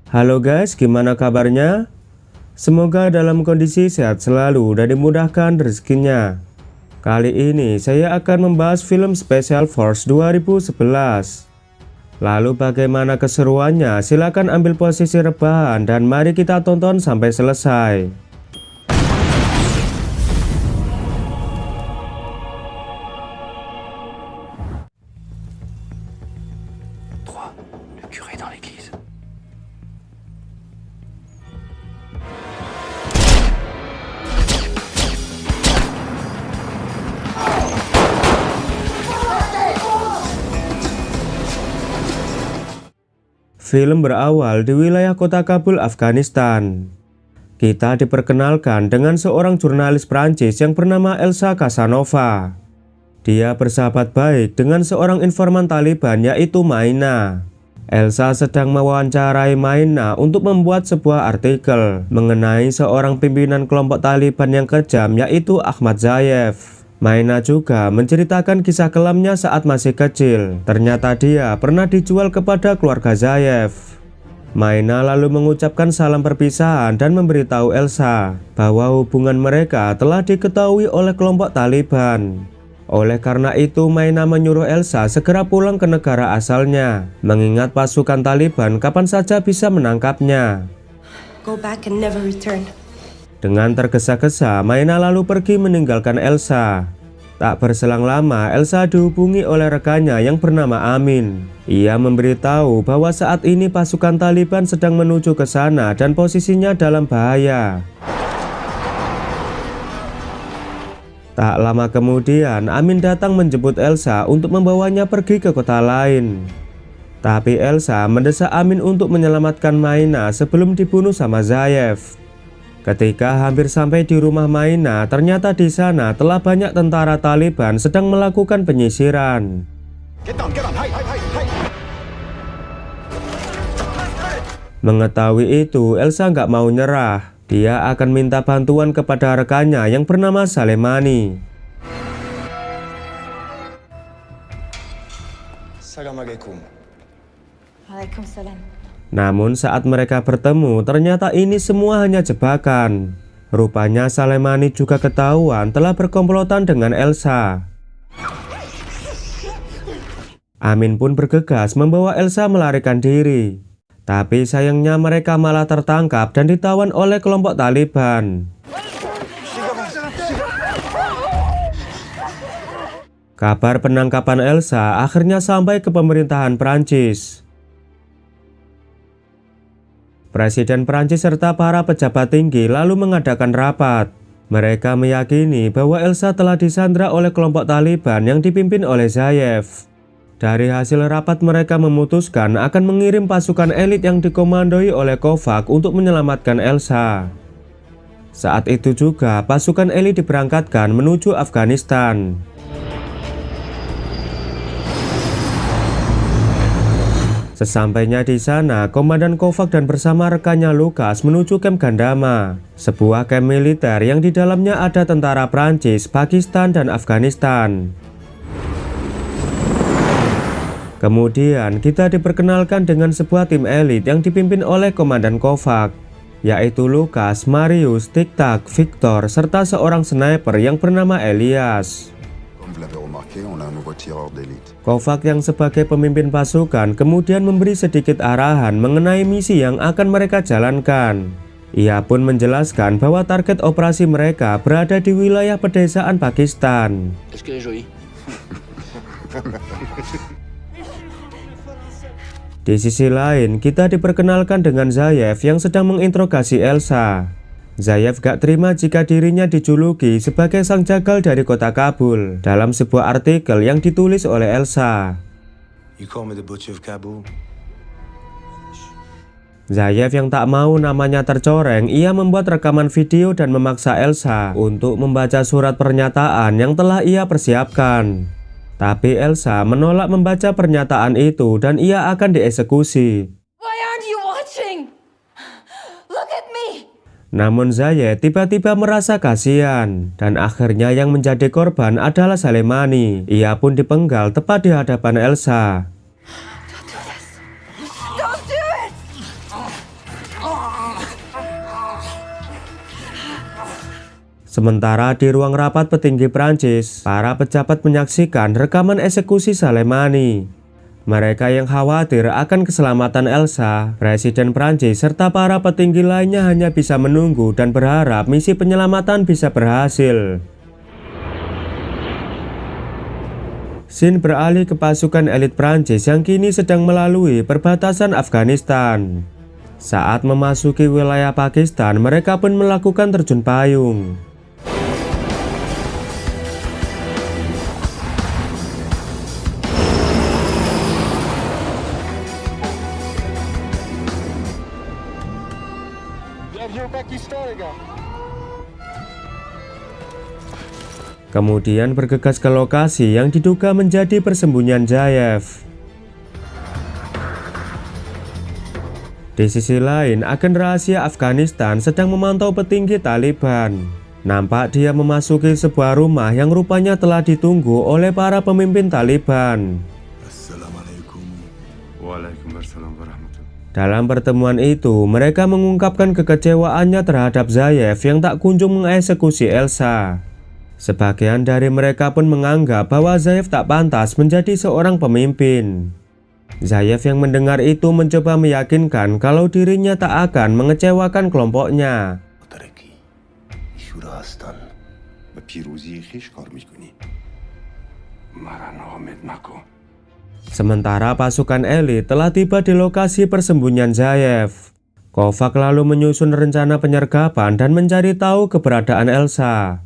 Halo guys, gimana kabarnya? Semoga dalam kondisi sehat selalu dan dimudahkan rezekinya. Kali ini saya akan membahas film Special Force 2011. Lalu bagaimana keseruannya? Silahkan ambil posisi rebahan dan mari kita tonton sampai selesai. Film berawal di wilayah kota Kabul, Afghanistan. Kita diperkenalkan dengan seorang jurnalis Prancis yang bernama Elsa Casanova. Dia bersahabat baik dengan seorang informan Taliban yaitu Maina. Elsa sedang mewawancarai Maina untuk membuat sebuah artikel mengenai seorang pimpinan kelompok Taliban yang kejam yaitu Ahmad Zayev. Maina juga menceritakan kisah kelamnya saat masih kecil. Ternyata dia pernah dijual kepada keluarga Zayev. Maina lalu mengucapkan salam perpisahan dan memberitahu Elsa bahwa hubungan mereka telah diketahui oleh kelompok Taliban. Oleh karena itu, Maina menyuruh Elsa segera pulang ke negara asalnya, mengingat pasukan Taliban kapan saja bisa menangkapnya. Go back and never return. Dengan tergesa-gesa, Maina lalu pergi meninggalkan Elsa. Tak berselang lama, Elsa dihubungi oleh rekannya yang bernama Amin. Ia memberitahu bahwa saat ini pasukan Taliban sedang menuju ke sana dan posisinya dalam bahaya. Tak lama kemudian, Amin datang menjemput Elsa untuk membawanya pergi ke kota lain. Tapi Elsa mendesak Amin untuk menyelamatkan Maina sebelum dibunuh sama Zayev. Ketika hampir sampai di rumah Maina, ternyata di sana telah banyak tentara Taliban sedang melakukan penyisiran. Mengetahui itu, Elsa nggak mau nyerah. Dia akan minta bantuan kepada rekannya yang bernama Salemani. Assalamualaikum. Waalaikumsalam. Namun saat mereka bertemu, ternyata ini semua hanya jebakan. Rupanya Salemani juga ketahuan telah berkomplotan dengan Elsa. Amin pun bergegas membawa Elsa melarikan diri. Tapi sayangnya mereka malah tertangkap dan ditawan oleh kelompok Taliban. Kabar penangkapan Elsa akhirnya sampai ke pemerintahan Prancis. Presiden Prancis serta para pejabat tinggi lalu mengadakan rapat. Mereka meyakini bahwa Elsa telah disandra oleh kelompok Taliban yang dipimpin oleh Zayev. Dari hasil rapat mereka memutuskan akan mengirim pasukan elit yang dikomandoi oleh Kovac untuk menyelamatkan Elsa. Saat itu juga pasukan elit diberangkatkan menuju Afghanistan. Sesampainya di sana, Komandan Kovac dan bersama rekannya Lukas menuju kamp Gandama, sebuah kamp militer yang di dalamnya ada tentara Prancis, Pakistan, dan Afghanistan. Kemudian kita diperkenalkan dengan sebuah tim elit yang dipimpin oleh Komandan Kovac, yaitu Lukas, Marius, Tik-Tak, Victor, serta seorang sniper yang bernama Elias. Kovac yang sebagai pemimpin pasukan kemudian memberi sedikit arahan mengenai misi yang akan mereka jalankan. Ia pun menjelaskan bahwa target operasi mereka berada di wilayah pedesaan Pakistan. Di sisi lain, kita diperkenalkan dengan Zayev yang sedang menginterogasi Elsa. Zayev gak terima jika dirinya dijuluki sebagai sang jagal dari kota Kabul dalam sebuah artikel yang ditulis oleh Elsa. Zayev yang tak mau namanya tercoreng, ia membuat rekaman video dan memaksa Elsa untuk membaca surat pernyataan yang telah ia persiapkan. Tapi Elsa menolak membaca pernyataan itu dan ia akan dieksekusi. Why aren't you watching? Look at me. Namun Zayev tiba-tiba merasa kasihan dan akhirnya yang menjadi korban adalah Salemani. Ia pun dipenggal tepat di hadapan Elsa. Don't do it. Sementara di ruang rapat petinggi Prancis, para pejabat menyaksikan rekaman eksekusi Soleimani. Mereka yang khawatir akan keselamatan Elsa, Presiden Prancis serta para petinggi lainnya hanya bisa menunggu dan berharap misi penyelamatan bisa berhasil. Scene beralih ke pasukan elit Prancis yang kini sedang melalui perbatasan Afghanistan. Saat memasuki wilayah Pakistan, mereka pun melakukan terjun payung. Kemudian bergegas ke lokasi yang diduga menjadi persembunyian Zayev. Di sisi lain, agen rahasia Afghanistan sedang memantau petinggi Taliban. Nampak dia memasuki sebuah rumah yang rupanya telah ditunggu oleh para pemimpin Taliban. Assalamualaikum. Waalaikumsalam warahmatullahi. Dalam pertemuan itu, mereka mengungkapkan kekecewaannya terhadap Zayev yang tak kunjung mengeksekusi Elsa. Sebagian dari mereka pun menganggap bahwa Zayev tak pantas menjadi seorang pemimpin. Zayev yang mendengar itu mencoba meyakinkan kalau dirinya tak akan mengecewakan kelompoknya. Sementara pasukan elit telah tiba di lokasi persembunyian Zayev. Kovac lalu menyusun rencana penyergapan dan mencari tahu keberadaan Elsa.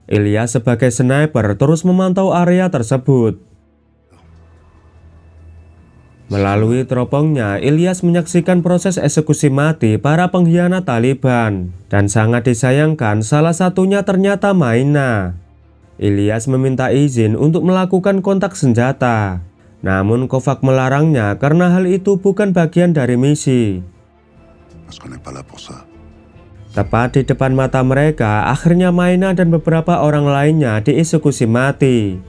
Ilyas sebagai sniper terus memantau area tersebut. Melalui teropongnya, Ilyas menyaksikan proses eksekusi mati para pengkhianat Taliban. Dan sangat disayangkan salah satunya ternyata Maina. Ilyas meminta izin untuk melakukan kontak senjata. Namun Kovac melarangnya karena hal itu bukan bagian dari misi. Tepat di depan mata mereka, akhirnya Maina dan beberapa orang lainnya dieksekusi mati.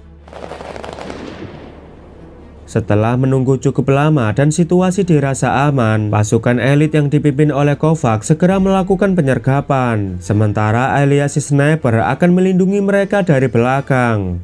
Setelah menunggu cukup lama dan situasi dirasa aman, pasukan elit yang dipimpin oleh Kovac segera melakukan penyergapan. Sementara Ilyas si sniper akan melindungi mereka dari belakang.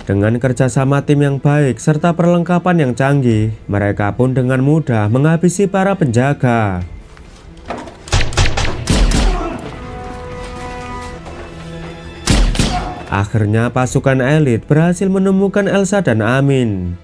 Dengan kerjasama tim yang baik serta perlengkapan yang canggih, mereka pun dengan mudah menghabisi para penjaga. Akhirnya pasukan elit berhasil menemukan Elsa dan Amin.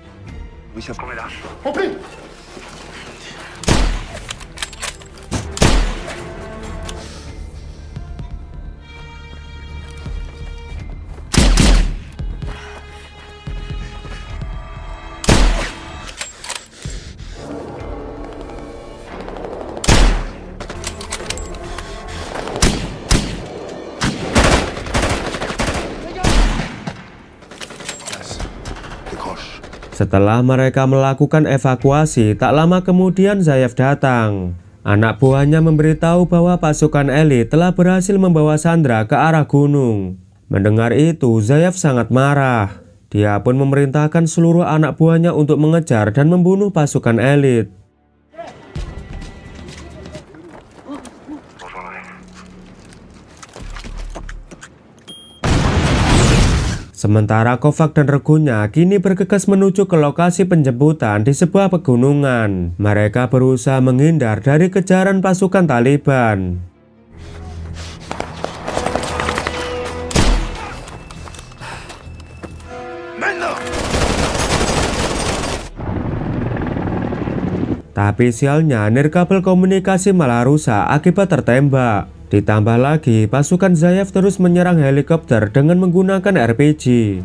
Setelah mereka melakukan evakuasi, tak lama kemudian Zayev datang. Anak buahnya memberitahu bahwa pasukan elit telah berhasil membawa Sandra ke arah gunung. Mendengar itu, Zayev sangat marah. Dia pun memerintahkan seluruh anak buahnya untuk mengejar dan membunuh pasukan elit. Sementara Kovac dan regunya kini bergegas menuju ke lokasi penjemputan di sebuah pegunungan. Mereka berusaha menghindar dari kejaran pasukan Taliban. Tapi sialnya, nirkabel komunikasi malah rusak akibat tertembak. Ditambah lagi, pasukan Zayev terus menyerang helikopter dengan menggunakan RPG.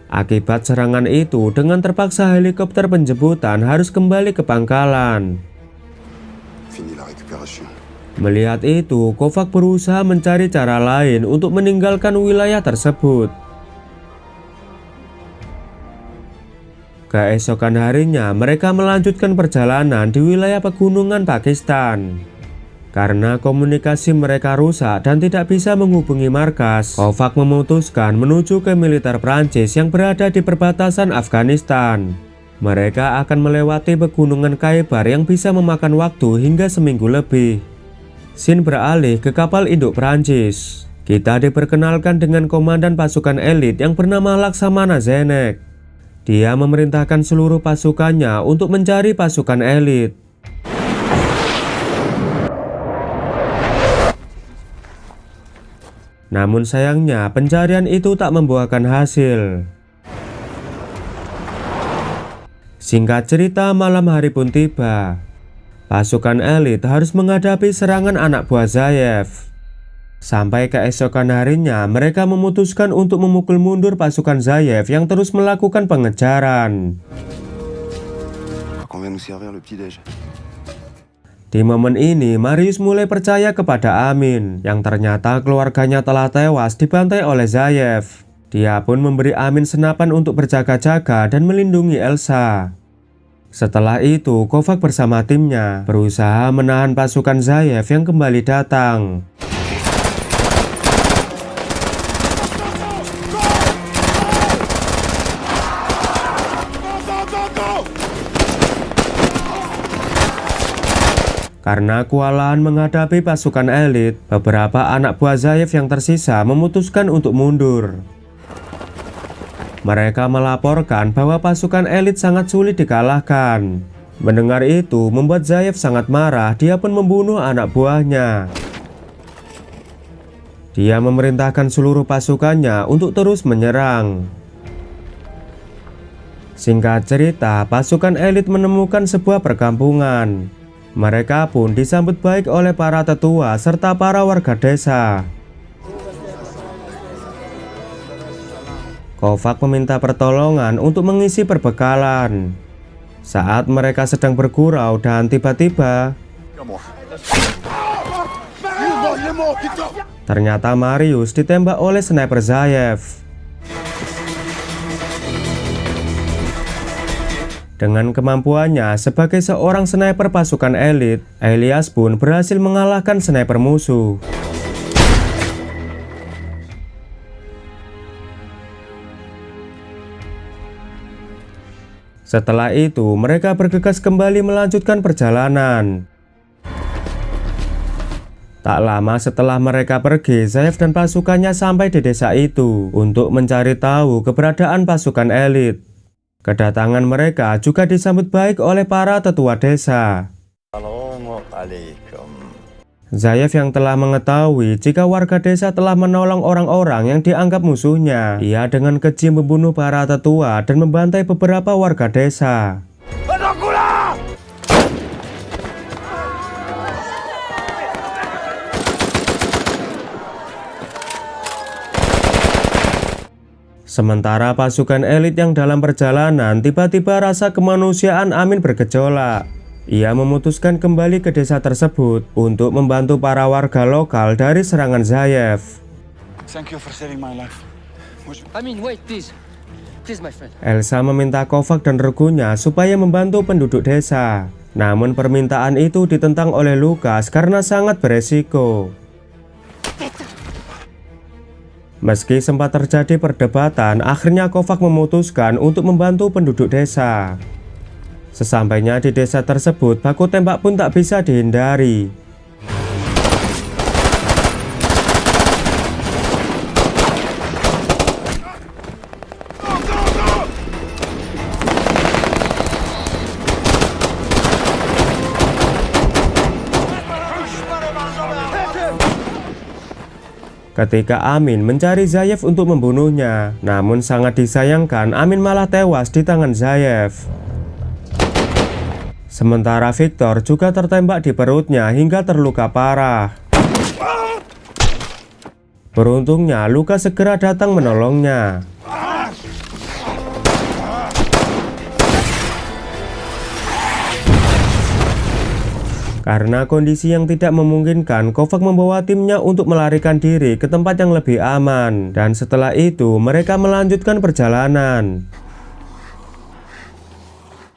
Akibat serangan itu, dengan terpaksa helikopter penjemputan harus kembali ke pangkalan. Melihat itu, Kovac berusaha mencari cara lain untuk meninggalkan wilayah tersebut. Keesokan harinya, mereka melanjutkan perjalanan di wilayah pegunungan Pakistan. Karena komunikasi mereka rusak dan tidak bisa menghubungi markas, Kovac memutuskan menuju ke militer Prancis yang berada di perbatasan Afghanistan. Mereka akan melewati pegunungan Khyber yang bisa memakan waktu hingga seminggu lebih. Shin beralih ke kapal induk Prancis. Kita diperkenalkan dengan komandan pasukan elit yang bernama Laksamana Zenek. Dia memerintahkan seluruh pasukannya untuk mencari pasukan elit. Namun sayangnya pencarian itu tak membuahkan hasil. Singkat cerita, malam hari pun tiba. Pasukan elit harus menghadapi serangan anak buah Zayev. Sampai keesokan harinya, mereka memutuskan untuk memukul mundur pasukan Zayev yang terus melakukan pengejaran. Di momen ini, Marius mulai percaya kepada Amin, yang ternyata keluarganya telah tewas dibantai oleh Zayev. Dia pun memberi Amin senapan untuk berjaga-jaga dan melindungi Elsa. Setelah itu, Kovac bersama timnya berusaha menahan pasukan Zayev yang kembali datang. Karena kewalahan menghadapi pasukan elit, beberapa anak buah Zayev yang tersisa memutuskan untuk mundur. Mereka melaporkan bahwa pasukan elit sangat sulit dikalahkan. Mendengar itu membuat Zayev sangat marah, dia pun membunuh anak buahnya. Dia memerintahkan seluruh pasukannya untuk terus menyerang. Singkat cerita, pasukan elit menemukan sebuah perkampungan. Mereka pun disambut baik oleh para tetua serta para warga desa. Kovac meminta pertolongan untuk mengisi perbekalan. Saat mereka sedang bergurau dan tiba-tiba ternyata Marius ditembak oleh sniper Zayev. Dengan kemampuannya sebagai seorang sniper pasukan elit, Elias pun berhasil mengalahkan sniper musuh. Setelah itu, mereka bergegas kembali melanjutkan perjalanan. Tak lama setelah mereka pergi, Zayev dan pasukannya sampai di desa itu untuk mencari tahu keberadaan pasukan elit. Kedatangan mereka juga disambut baik oleh para tetua desa. Zayev yang telah mengetahui jika warga desa telah menolong orang-orang yang dianggap musuhnya, ia dengan keji membunuh para tetua dan membantai beberapa warga desa. Sementara pasukan elit yang dalam perjalanan, tiba-tiba rasa kemanusiaan Amin bergejolak. Ia memutuskan kembali ke desa tersebut untuk membantu para warga lokal dari serangan Zayev. Amin, wait, please. Please, my friend. Elsa meminta Kovac dan regunya supaya membantu penduduk desa. Namun permintaan itu ditentang oleh Lukas karena sangat beresiko. Meski sempat terjadi perdebatan, akhirnya Kovac memutuskan untuk membantu penduduk desa. Sesampainya di desa tersebut, baku tembak pun tak bisa dihindari. Ketika Amin mencari Zayev untuk membunuhnya, namun sangat disayangkan Amin malah tewas di tangan Zayev. Sementara Victor juga tertembak di perutnya hingga terluka parah. Beruntungnya Lukas segera datang menolongnya. Karena kondisi yang tidak memungkinkan, Kovac membawa timnya untuk melarikan diri ke tempat yang lebih aman. Dan setelah itu, mereka melanjutkan perjalanan.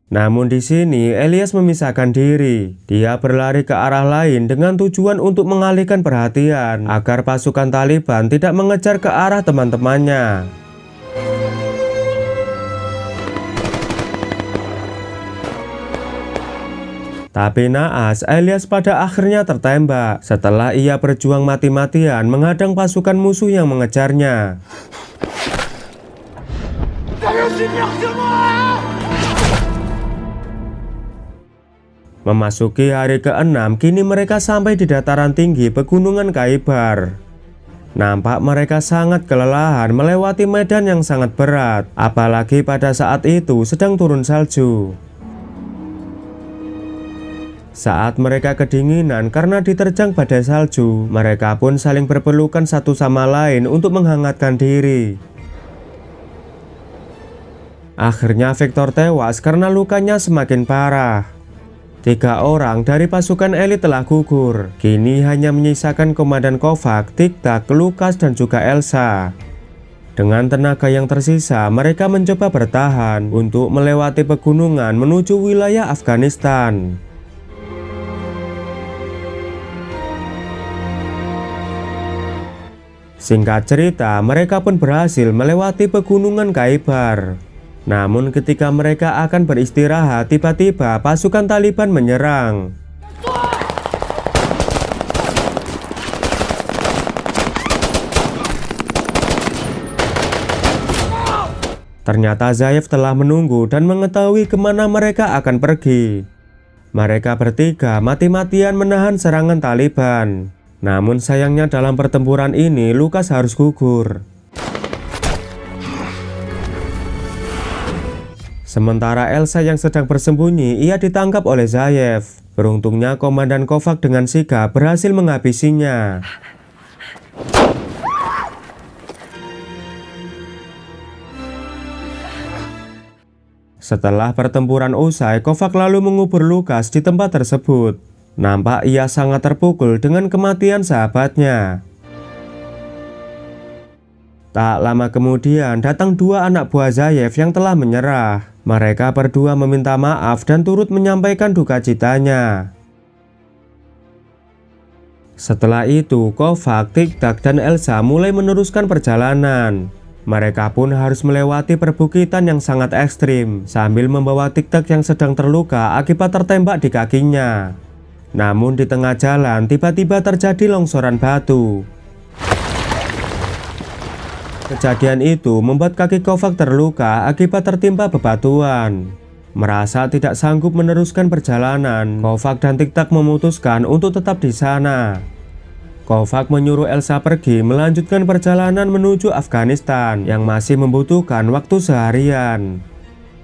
Namun di sini Elias memisahkan diri. Dia berlari ke arah lain dengan tujuan untuk mengalihkan perhatian agar pasukan Taliban tidak mengejar ke arah teman-temannya. Tapi naas, Elias pada akhirnya tertembak setelah ia berjuang mati-matian menghadang pasukan musuh yang mengejarnya. Memasuki hari ke-6, kini mereka sampai di dataran tinggi Pegunungan Khaybar. Nampak mereka sangat kelelahan melewati medan yang sangat berat, apalagi pada saat itu sedang turun salju. Saat mereka kedinginan karena diterjang badai salju, mereka pun saling berpelukan satu sama lain untuk menghangatkan diri. Akhirnya Victor tewas karena lukanya semakin parah. 3 orang dari pasukan elit telah gugur. Kini hanya menyisakan Komandan Kovac, Tic-Tac, Lucas, dan juga Elsa. Dengan tenaga yang tersisa, mereka mencoba bertahan untuk melewati pegunungan menuju wilayah Afghanistan. Singkat cerita, mereka pun berhasil melewati Pegunungan Khaybar. Namun ketika mereka akan beristirahat, tiba-tiba pasukan Taliban menyerang. Ternyata Zayev telah menunggu dan mengetahui kemana mereka akan pergi. Mereka bertiga mati-matian menahan serangan Taliban. Namun sayangnya dalam pertempuran ini Lucas harus gugur. Sementara Elsa yang sedang bersembunyi, ia ditangkap oleh Zayev. Beruntungnya Komandan Kovac dengan sigap berhasil menghabisinya. Setelah pertempuran usai, Kovac lalu mengubur Lucas di tempat tersebut. Nampak ia sangat terpukul dengan kematian sahabatnya. Tak lama kemudian datang 2 anak buah Zayev yang telah menyerah. Mereka berdua meminta maaf dan turut menyampaikan duka citanya. Setelah itu, Kovac, Tic-Tac, dan Elsa mulai meneruskan perjalanan. Mereka pun harus melewati perbukitan yang sangat ekstrim sambil membawa Tic-Tac yang sedang terluka akibat tertembak di kakinya. Namun di tengah jalan tiba-tiba terjadi longsoran batu. Kejadian itu membuat kaki Kovac terluka akibat tertimpa bebatuan. Merasa tidak sanggup meneruskan perjalanan, Kovac dan Tic-Tac memutuskan untuk tetap di sana. Kovac menyuruh Elsa pergi melanjutkan perjalanan menuju Afghanistan yang masih membutuhkan waktu seharian.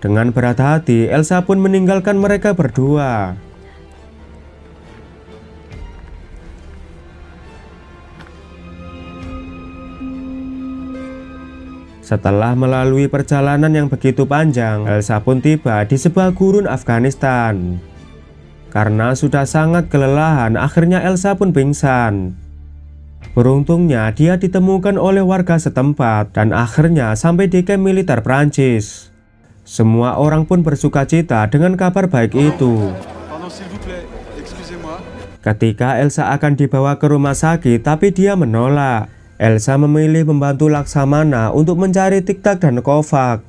Dengan berat hati, Elsa pun meninggalkan mereka berdua. Setelah melalui perjalanan yang begitu panjang, Elsa pun tiba di sebuah gurun Afghanistan. Karena sudah sangat kelelahan, akhirnya Elsa pun pingsan. Beruntungnya dia ditemukan oleh warga setempat dan akhirnya sampai di kamp militer Prancis. Semua orang pun bersukacita dengan kabar baik itu. Ketika Elsa akan dibawa ke rumah sakit, tapi dia menolak. Elsa memilih membantu Laksamana untuk mencari Tic-Tac dan Kovac.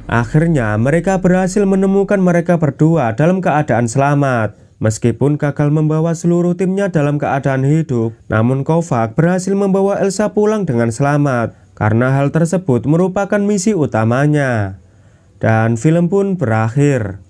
Akhirnya mereka berhasil menemukan mereka berdua dalam keadaan selamat. Meskipun gagal membawa seluruh timnya dalam keadaan hidup, namun Kovac berhasil membawa Elsa pulang dengan selamat. Karena hal tersebut merupakan misi utamanya. Dan film pun berakhir.